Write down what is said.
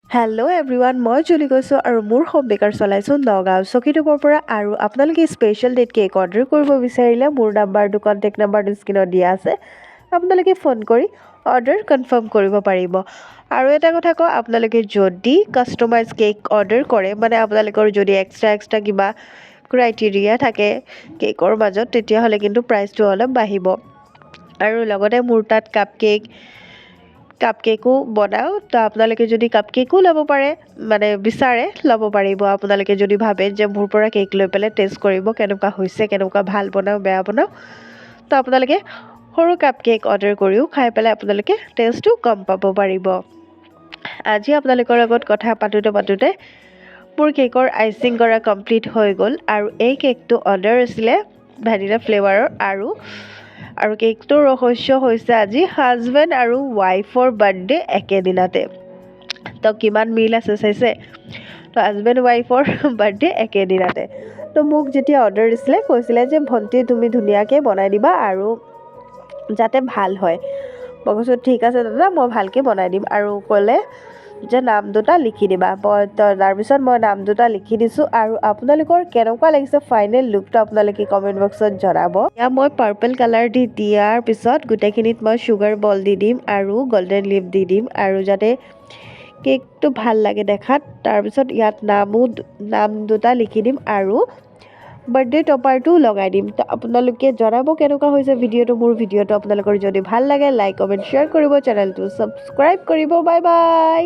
Hello' everyone, মই জুলি কৈছোঁ আৰু মোৰ হোম বেকাৰ চলাইছোঁ নগাঁও চকীটোপৰ পৰা। আৰু আপোনালোকে স্পেচিয়েল ডেট কেক অৰ্ডাৰ কৰিব বিচাৰিলে মোৰ নাম্বাৰটো কণ্টেক্ট নাম্বাৰটো স্ক্ৰীণত দিয়া আছে, আপোনালোকে ফোন কৰি অৰ্ডাৰ কনফাৰ্ম কৰিব পাৰিব। আৰু এটা কথা কওঁ, আপোনালোকে যদি কাষ্টমাইজ কেক অৰ্ডাৰ কৰে, মানে আপোনালোকৰ যদি এক্সট্ৰা কিবা ক্ৰাইটেৰিয়া থাকে কেকৰ মাজত, তেতিয়াহ'লে কিন্তু প্ৰাইচটো অলপ বাঢ়িব। আৰু লগতে মোৰ তাত কাপ কেকো বনাওঁ, তো আপোনালোকে যদি কাপ কেকো ল'ব পাৰে, মানে বিচাৰে ল'ব পাৰিব। আপোনালোকে যদি ভাবে যে মোৰ পৰা কেক লৈ পেলাই টেষ্ট কৰিব কেনেকুৱা হৈছে, কেনেকুৱা ভাল বনাওঁ বেয়া বনাওঁ, তো আপোনালোকে সৰু কাপ কেক অৰ্ডাৰ কৰিও খাই পেলাই আপোনালোকে টেষ্টটো গম পাব পাৰিব। আজি আপোনালোকৰ লগত কথা পাতোঁতে মোৰ কেকৰ আইচিং কৰা কমপ্লিট হৈ গ'ল। আৰু এই কেকটো অৰ্ডাৰ আছিলে ভেনিলা ফ্লেভাৰৰ। আৰু কেকটোৰ ৰহস্য হৈছে আজি হাজবেণ্ড আৰু ৱাইফৰ বাৰ্থডে একেদিনাতে। তো কিমান মিল আছে চাইছে? তো হাজবেণ্ড ৱাইফৰ বাৰ্থডে একেদিনাতে। তো মোক যেতিয়া অৰ্ডাৰ দিছিলে, কৈছিলে যে ভণ্টি তুমি ধুনীয়াকৈ বনাই দিবা আৰু যাতে ভাল হয়। মই কৈছোঁ ঠিক আছে দাদা, মই ভালকৈ বনাই দিম। আৰু ক'লে যে নাম দুটা লিখি দিবা। তাৰপিছত মই নাম দুটা লিখি দিছোঁ। আৰু আপোনালোকৰ কেনেকুৱা লাগিছে ফাইনেল লুকটো আপোনালোকে কমেণ্ট বক্সত জনাব। এতিয়া মই পাৰ্পল কালাৰ দিয়াৰ পিছত গোটেইখিনিত মই চুগাৰ বল দি দিম আৰু গল্ডেন লিপ দি দিম, আৰু যাতে কেকটো ভাল লাগে দেখাত। তাৰপিছত ইয়াত নাম দুটা লিখি দিম আৰু বাৰ্থডে টপাৰটো লগাই দিম। তো আপোনালোকে জনাব কেনেকুৱা হৈছে ভিডিঅ'টো। মোৰ ভিডিঅ'টো আপোনালোকৰ যদি ভাল লাগে লাইক কমেণ্ট শ্বেয়াৰ কৰিব, চেনেলটো ছাবস্ক্ৰাইব কৰিব। Bye bye.